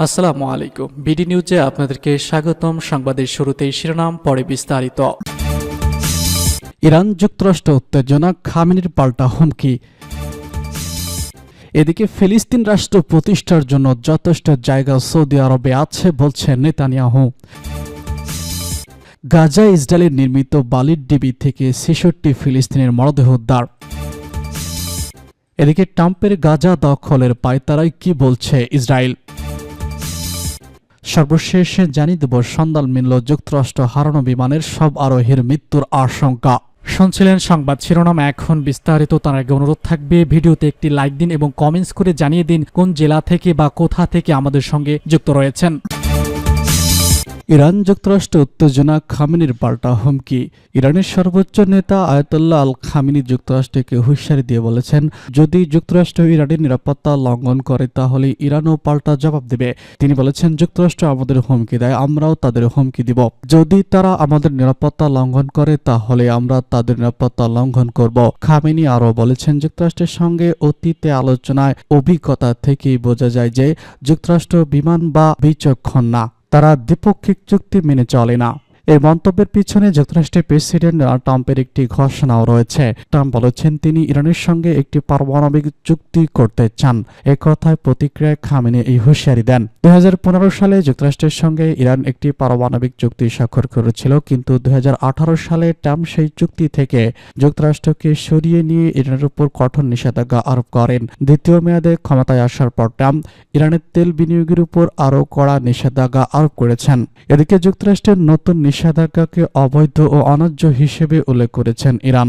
আসসালামু আলাইকুম। বিডি নিউজে আপনাদেরকে স্বাগতম। সংবাদের শুরুতেই শিরোনাম, পরে বিস্তারিত। ইরান যুক্তরাষ্ট্র উত্তেজনা, খামেনির পাল্টা হুমকি। এদিকে ফিলিস্তিন রাষ্ট্র প্রতিষ্ঠার জন্য যথেষ্ট জায়গা সৌদি আরবে আছে বলছে নেতানিয়াহু। গাজায় ইসরায়েলের নির্মিত বালির ডিবি থেকে ৬৬ ফিলিস্তিনের মরদেহ উদ্ধার। এদিকে ট্রাম্পের গাজা দখলের পায়তারায় কি বলছে ইসরায়েল। সর্বশেষ জানিয়ে দেব, সন্ধান মিলল যুক্তরাষ্ট্র হারানো বিমানের সব আরোহীর মৃত্যুর আশঙ্কা। শুনছিলেন সংবাদ শিরোনাম, এখন বিস্তারিত। তার আগে অনুরোধ থাকবে, ভিডিওতে একটি লাইক দিন এবং কমেন্টস করে জানিয়ে দিন কোন জেলা থেকে বা কোথা থেকে আমাদের সঙ্গে যুক্ত রয়েছেন। ইরান যুক্তরাষ্ট্র উত্তেজনা, খামেনির পাল্টা হুমকি। ইরানের সর্বোচ্চ নেতা আয়াতুল্লাহ আল খামেনি যুক্তরাষ্ট্রকে হুঁশিয়ারি দিয়ে বলেছেন, যদি যুক্তরাষ্ট্র ইরানের নিরাপত্তা লঙ্ঘন করে তাহলে ইরানও পাল্টা জবাব দেবে। তিনি বলেছেন, যুক্তরাষ্ট্র আমাদের হুমকি দেয়, আমরাও তাদের হুমকি দিব। যদি তারা আমাদের নিরাপত্তা লঙ্ঘন করে তাহলে আমরা তাদের নিরাপত্তা লঙ্ঘন করব। খামেনি আরও বলেছেন, যুক্তরাষ্ট্রের সঙ্গে অতীতে আলোচনায় অভিজ্ঞতা থেকেই বোঝা যায় যে যুক্তরাষ্ট্র বিমান বা বিচক্ষণ না, তারা দ্বিপক্ষিক চুক্তি মেনে চলে না। এই মন্তব্যের পিছনে যুক্তরাষ্ট্রের প্রেসিডেন্ট ডোনাল্ড ট্রাম্পের একটি ঘোষণাও রয়েছে। ট্রাম্প বলেছেন, তিনি ইরানের সঙ্গে একটি পারমাণবিক চুক্তি করতে চান। এ কথায় প্রতিক্রিয়ায় খামেনি এই হুঁশিয়ারি দেন। ২০১৫ সালে যুক্তরাষ্ট্রের সঙ্গে ইরান একটি পারমাণবিক চুক্তি স্বাক্ষর করেছিল, কিন্তু ২০১৮ সালে ট্রাম্প সেই চুক্তি থেকে যুক্তরাষ্ট্রকে সরিয়ে নিয়ে ইরানের উপর কঠোর নিষেধাজ্ঞা আরোপ করেন। দ্বিতীয় মেয়াদে ক্ষমতায় আসার পর ট্রাম্প ইরানের তেল বিনিয়োগের উপর আরও কড়া নিষেধাজ্ঞা আরোপ করেছেন। এদিকে যুক্তরাষ্ট্রের নতুন নিষেধাজ্ঞাকে অবৈধ ও অন্যায্য হিসেবে উল্লেখ করেছেন ইরান।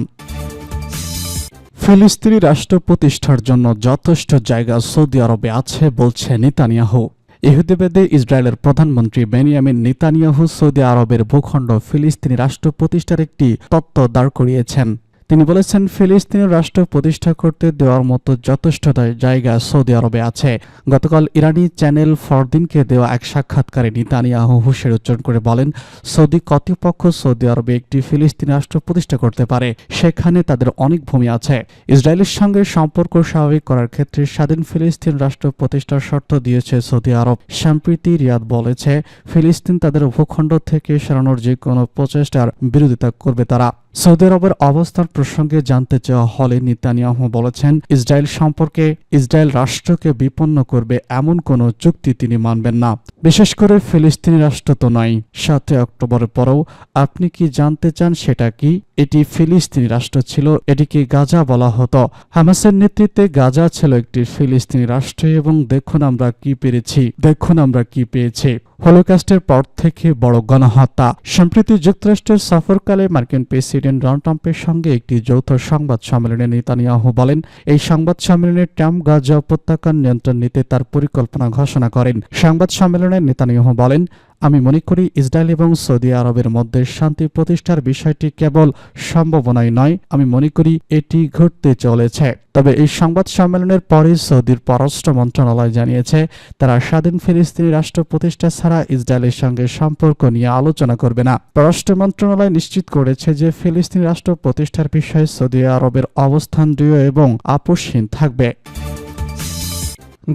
ফিলিস্তিনি রাষ্ট্র প্রতিষ্ঠার জন্য যথেষ্ট জায়গা সৌদি আরবে আছে বলছে নেতানিয়াহু। ইহুদিবাদী ইসরায়েলের প্রধানমন্ত্রী বেনিয়ামিন নেতানিয়াহু সৌদি আরবের ভূখণ্ড ফিলিস্তিনি রাষ্ট্র প্রতিষ্ঠার একটি তত্ত্ব দাঁড় করিয়েছেন। তিনি বলেছেন, ফিলিস্তিনি রাষ্ট্র প্রতিষ্ঠা করতে দেওয়ার মতো যথেষ্ট জায়গা সৌদি আরবে আছে। গতকাল ইরানি চ্যানেল ফরদিনকে দেওয়া এক সাক্ষাৎকারে নেতানিয়াহু হুঁশিয়ারি উচ্চারণ করে বলেন, সৌদি কর্তৃপক্ষ সৌদি আরবে একটি ফিলিস্তিনি রাষ্ট্র প্রতিষ্ঠা করতে পারে, সেখানে তাদের অনেক ভূমি আছে। ইসরায়েলের সঙ্গে সম্পর্ক স্বাভাবিক করার ক্ষেত্রে স্বাধীন ফিলিস্তিন রাষ্ট্র প্রতিষ্ঠার শর্ত দিয়েছে সৌদি আরব। সম্প্রতি রিয়াদ বলেছে, ফিলিস্তিন তাদের ভূখণ্ড থেকে সরানোর যে কোনো প্রচেষ্টার বিরোধিতা করবে তারা। সৌদি আরবের অবস্থান প্রসঙ্গে জানতে চাওয়া হলে নেতানিয়াহু বলেছেন, ইসরায়েল সম্পর্কে ইসরায়েল রাষ্ট্রকে বিপন্ন করবে এমন কোনো চুক্তি তিনি মানবেন না, বিশেষ করে ফিলিস্তিনি রাষ্ট্র তো নয়। ৭ অক্টোবরের পরেও আপনি কি জানতে চান সেটা কি? এটি ফিলিস্তিনি রাষ্ট্র ছিল, এটিকে গাজা বলা হতো। হামাসের নেতৃত্বে গাজা ছিল একটি ফিলিস্তিনি রাষ্ট্র, এবং দেখুন আমরা কি পেয়েছি। হলোকস্টের পর থেকে বড় গণহত্যা। সম্প্রতি যুক্তরাষ্ট্রের সফরকালে মার্কিন প্রেসিডেন্ট ডোনাল্ড ট্রাম্পের সঙ্গে একটি যৌথ সংবাদ সম্মেলনে নেতানিয়াহু বলেন, এই সংবাদ সম্মেলনে ট্রাম্প গাজা উপত্যকার নিয়ন্ত্রণ নিতে তার পরিকল্পনা ঘোষণা করেন। সংবাদ সম্মেলনে নেতানিয়াহু বলেন, আমি মনে করি ইসরায়েল এবং সৌদি আরবের মধ্যে শান্তি প্রতিষ্ঠার বিষয়টি কেবল সম্ভাবনাই নয়, আমি মনে করি এটি ঘটতে চলেছে। তবে এই সংবাদ সম্মেলনের পরে সৌদির পররাষ্ট্র মন্ত্রণালয় জানিয়েছে, তারা স্বাধীন ফিলিস্তিনি রাষ্ট্র প্রতিষ্ঠা ছাড়া ইসরায়েলের সঙ্গে সম্পর্ক নিয়ে আলোচনা করবে না। পররাষ্ট্র মন্ত্রণালয় নিশ্চিত করেছে যে ফিলিস্তিনি রাষ্ট্র প্রতিষ্ঠার বিষয়ে সৌদি আরবের অবস্থান দৃঢ় এবং আপোষহীন থাকবে।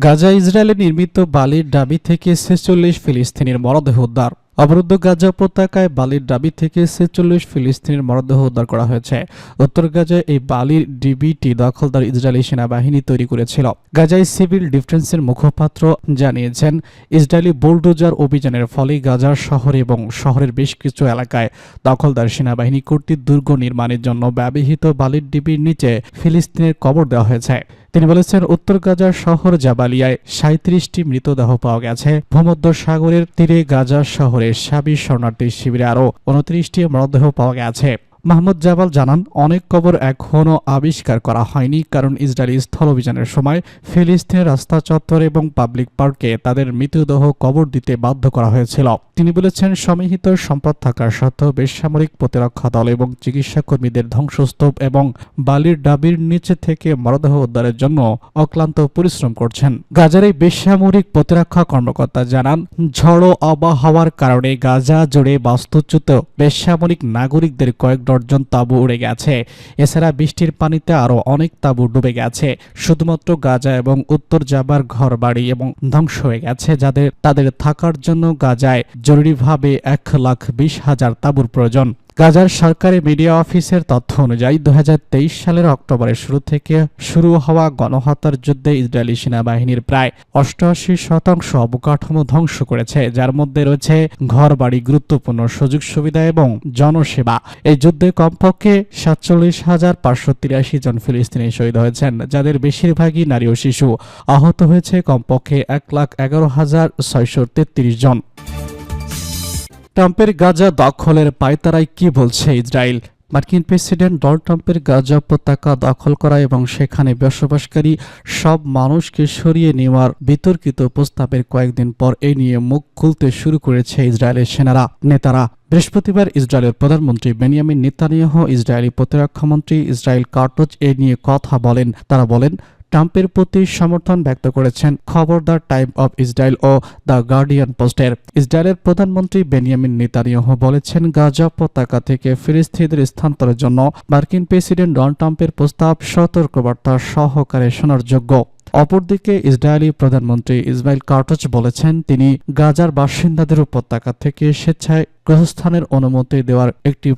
গাজা ইসরায়েলের নির্মিত বালির ডাবি থেকে ৪৬ ফিলিস্তিনির মরদেহ উদ্ধার। অবরুদ্ধ গাজা উপত্যকায় বালির ডাবি থেকে ৪৬ ফিলিস্তিনির মরদেহ উদ্ধার করা হয়েছে। উত্তর গাজায় এই বালির ডিবিটি দখলদার ইসরায়েলি সেনাবাহিনী তৈরি করেছিল। গাজায় সিভিল ডিফেন্সের মুখপাত্র জানিয়েছেন, ইসরায়েলি বুলডোজার অভিযানের ফলে গাজার শহর এবং শহরের বেশ কিছু এলাকায় দখলদার সেনাবাহিনী কর্তৃক দুর্গ নির্মাণের জন্য ব্যবহৃত বালির ডিবির নিচে ফিলিস্তিনের কবর দেওয়া হয়েছে। তিনি বলেছেন, উত্তর গাজার শহর জাবালিয়ায় ৩৭টি মৃতদেহ পাওয়া গেছে। ভূমধ্য সাগরের তীরে গাজা শহরের সাবি শরণার্থী শিবিরে আরও ২৯টি মৃতদেহ পাওয়া গেছে। মাহমুদ জাবাল জানান, অনেক কবর এখনও আবিষ্কার করা হয়নি, কারণ ইসরায়েলি স্থল অভিযানের সময় ফিলিস্তিনের রাস্তা চত্বর এবং পাবলিক পার্কে তাদের মৃতদেহ কবর দিতে বাধ্য করা হয়েছিল। তিনি বলেছেন, সমিহিত সম্পদ থাকার সত্ত্বেও বেসামরিক প্রতিরক্ষা দল এবং চিকিৎসা কর্মীদের ধ্বংসস্তূপ এবং বালির ডাবির নিচে থেকে মরদেহ উদ্ধারের জন্য অক্লান্ত পরিশ্রম করছেন। গাজার এই বেসামরিক প্রতিরক্ষা কর্মকর্তা জানান, ঝড়ো আবহাওয়ার কারণে গাজা জুড়ে বাস্তুচ্যুত বেসামরিক নাগরিকদের কয়েক ডজন তাঁবু উড়ে গেছে। এছাড়া বৃষ্টির পানিতে আরও অনেক তাঁবু ডুবে গেছে। শুধুমাত্র গাজা এবং উত্তর জাবার ঘরবাড়ি এবং ধ্বংস হয়ে গেছে, তাদের থাকার জন্য গাজায় জরুরিভাবে 1,20,000 তাঁবুর প্রয়োজন। গাজার সরকারি মিডিয়া অফিসের তথ্য অনুযায়ী 2023 সালের অক্টোবরের শুরু থেকে শুরু হওয়া গণহত্যার যুদ্ধে ইসরায়েলি সেনাবাহিনীর প্রায় 88% অবকাঠামো ধ্বংস করেছে, যার মধ্যে রয়েছে ঘরবাড়ি, গুরুত্বপূর্ণ সুযোগ সুবিধা এবং জনসেবা। এই যুদ্ধে কমপক্ষে 47,583 জন ফিলিস্তিনি শহীদ হয়েছেন, যাদের বেশিরভাগই নারী ও শিশু। আহত হয়েছে কমপক্ষে 1,11,633 জন। ট্রাম্পের গাজা দখলের পায়তারায় কি বলছে ইসরায়েল? মার্কিন প্রেসিডেন্ট ডোনাল্ড ট্রাম্পের গাজা উপত্যকা দখল করা এবং সেখানে বসবাসকারী সব মানুষকে সরিয়ে নেওয়ার বিতর্কিত প্রস্তাবের কয়েকদিন পর এই নিয়ে মুখ খুলতে শুরু করেছে ইসরায়েলের নেতারা। বৃহস্পতিবার ইসরায়েলের প্রধানমন্ত্রী বেনিয়ামিন নেতানিয়াহু, ইসরায়েলি প্রতিরক্ষামন্ত্রী ইসরায়েল কাটজ এ নিয়ে কথা বলেন। তারা বলেন, ট্রাম্পের প্রতি সমর্থন ব্যক্ত করেছেন খবর দ্য টাইম অফ ইসরায়েল ও দ্য গার্ডিয়ান পোস্টের। ইসরায়েলের প্রধানমন্ত্রী বেনিয়ামিন নেতানিয়াহু বলেছেন, গাজা উপত্যকা থেকে ফিলিস্তিনিদের স্থানান্তরের জন্য মার্কিন প্রেসিডেন্ট ডোনাল্ড ট্রাম্পের প্রস্তাব সতর্কবার্তা সহকারে শোনার যোগ্য। অপরদিকে ইসরায়েলি প্রধানমন্ত্রী ইসমাইল কাটজ বলেছেন, তিনি গাজার বাসিন্দাদের উপত্যকা থেকে স্বেচ্ছায় গৃহস্থানের অনুমতি দেওয়ার একটি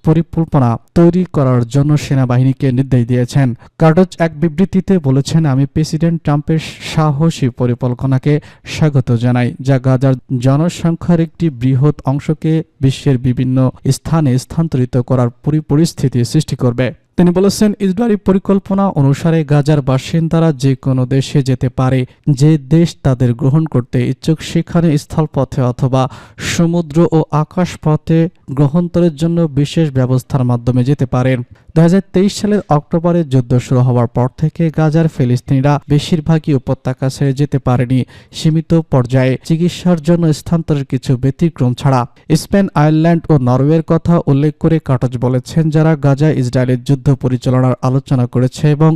পরিকল্পনা তৈরি করার জন্য সেনাবাহিনীকে নির্দেশ দিয়েছেন। কাটজ এক বিবৃতিতে বলেছেন, আমি প্রেসিডেন্ট ট্রাম্পের সাহসী পরিকল্পনাকে স্বাগত জানাই, যা গাজার জনসংখ্যার একটি বৃহৎ অংশকে বিশ্বের বিভিন্ন স্থানে স্থানান্তরিত করার পরিস্থিতি সৃষ্টি করবে। তিনি বলেছেন, ইসরায়েলি পরিকল্পনা অনুসারে গাজার বাসিন্দারা যে কোনো দেশে যেতে পারে, যে দেশ তাদের গ্রহণ করতে ইচ্ছুক সেখানে স্থলপথে অথবা সমুদ্র ও আকাশপথে গ্রহান্তরের জন্য বিশেষ ব্যবস্থার মাধ্যমে যেতে পারেন। 2023 সালের অক্টোবরে যুদ্ধ শুরু হওয়ার পর থেকে গাজার ফিলিস্তিনিরা বেশিরভাগই উপত্যকা ছেড়ে যেতে পারেনি, সীমিত পর্যায়ে চিকিৎসার জন্য স্থানান্তরের কিছু ব্যতিক্রম ছাড়া। স্পেন, আয়ারল্যান্ড ও নরওয়ের কথা উল্লেখ করে কাটজ বলেছেন, যারা গাজায় ইসরায়েলের যুদ্ধ পরিচালনার আলোচনা করেছে এবং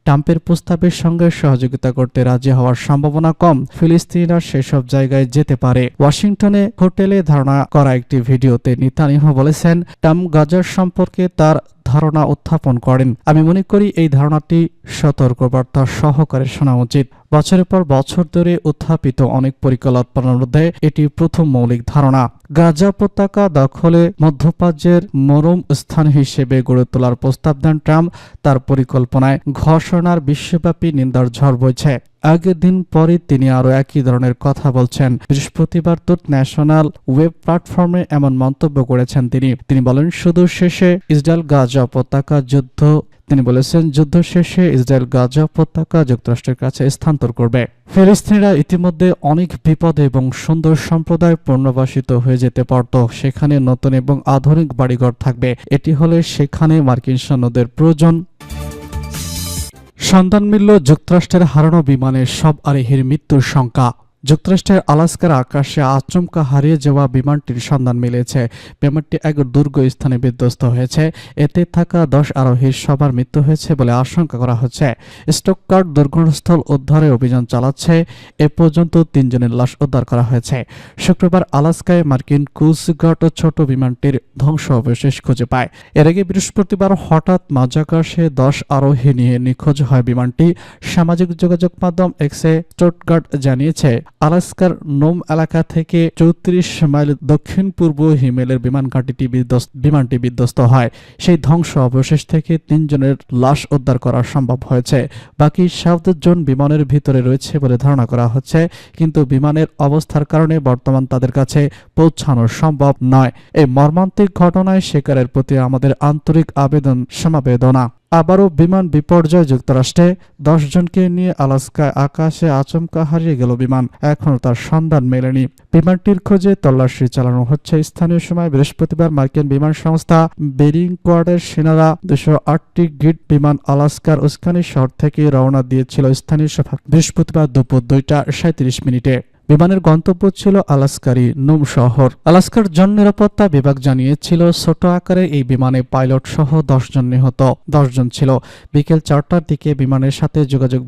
ট্রাম্পের প্রস্তাবের সঙ্গে সহযোগিতা করতে রাজি হওয়ার সম্ভাবনা কম, ফিলিস্তিনিরা সেসব জায়গায় যেতে পারে। ওয়াশিংটনে হোটেলে ধারণা করা একটি ভিডিওতে নেতানিয়াহু বলেছেন, ট্রাম্প গাজার সম্পর্কে তার ধারণা উত্থাপন করেন। আমি মনে করি এই ধারণাটি সতর্কবার্তা সহকারে শোনা উচিত। বছরের পর বছর ধরে উত্থাপিত অনেক পরিকল্পনার মধ্যে এটি প্রথম মৌলিক ধারণা। গাজা উপত্যকা দখলে মধ্যপ্রাচ্যের মরম স্থান হিসেবে গড়ে তোলার প্রস্তাব দেন ট্রাম্প। তার পরিকল্পনায় ঘোষণার বিশ্বব্যাপী নিন্দার ঝড় বইছে। আগের দিন পরে তিনি আরও একই ধরনের কথা বলছেন। বৃহস্পতিবার ট্রুথ ন্যাশনাল ওয়েব প্ল্যাটফর্মে এমন মন্তব্য করেছেন তিনি বলেন, শুধু শেষে ইসরায়েল গাজা উপত্যকা যুদ্ধ তিনি বলেছেন, যুদ্ধ শেষে ইসরায়েল গাজা উপত্যকা যুক্তরাষ্ট্রের কাছে স্থানান্তর করবে। ফিলিস্তিনিরা ইতিমধ্যে অনেক বিপদে এবং সুন্দর সম্প্রদায় পুনর্বাসিত হয়ে যেতে পারত। সেখানে নতুন এবং আধুনিক বাড়িঘর থাকবে। এটি হলে সেখানে মার্কিন সৈন্যদের প্রয়োজন। সন্ধান মিলল যুক্তরাষ্ট্রের হারানো বিমানের সব আরোহীর মৃত্যুর সংখ্যা। যুক্তরাষ্ট্রের আলাস্কার আকাশে আচমকা হারিয়ে যাওয়া বিমানটির সন্ধান মিলেছে। বিমানটি এক দুর্গ স্থানে বিধ্বস্ত হয়েছে। এতে থাকা 10 আরোহীর সবার মৃত্যু হয়েছে বলে আশঙ্কা করা হচ্ছে। স্টকগার্ড দুর্ঘটনাস্থল উদ্ধারের অভিযান চালাচ্ছে। এ পর্যন্ত 3 জনের লাশ উদ্ধার করা হয়েছে। শুক্রবার আলাস্কায় মার্কিন কোস্টগার্ড ছোট বিমানটির ধ্বংসাবশেষ খুঁজে পায়। এর আগে বৃহস্পতিবার হঠাৎ মাঝাকাশে 10 আরোহী নিয়ে নিখোঁজ হয় বিমানটি। সামাজিক যোগাযোগ মাধ্যম এক্সে স্টকগার্ড জানিয়েছে, আলাস্কার নোম এলাকা থেকে 34 মাইল দক্ষিণ পূর্ব হিমেলের বিমানটি বিধ্বস্ত হয়। সেই ধ্বংস অবশেষ থেকে 3 জনের লাশ উদ্ধার করা সম্ভব হয়েছে। বাকি 7 জন বিমানের ভিতরে রয়েছে বলে ধারণা করা হচ্ছে, কিন্তু বিমানের অবস্থার কারণে বর্তমান তাদের কাছে পৌঁছানো সম্ভব নয়। এই মর্মান্তিক ঘটনায় শিকারের প্রতি আমাদের আন্তরিক সমবেদনা। আবারও বিমান বিপর্যয়। যুক্তরাষ্ট্রে 10 জনকে নিয়ে আলাস্কায় আকাশে আচমকা হারিয়ে গেল বিমান। এখনও তার সন্ধান মেলেনি। বিমানটির খোঁজে তল্লাশি চালানো হচ্ছে। স্থানীয় সময় বৃহস্পতিবার মার্কিন বিমান সংস্থা বেরিং কোয়ার্ডের সেনারা 208টি গ্রিড বিমান আলাস্কার উস্কানি শহর থেকে রওনা দিয়েছিল স্থানীয় সময় বৃহস্পতিবার দুপুর 2:37 বিমানের গন্তব্য ছিল আলাস্কারই নোম শহর। আলাস্কার জন নিরাপত্তা বিভাগ জানিয়েছিল, ছোট আকারের এই বিমানে পাইলট সহ 10 জন নিহত। 10 জন ছিল। বিকেল 4টার দিকে বিমানের সাথে যোগাযোগ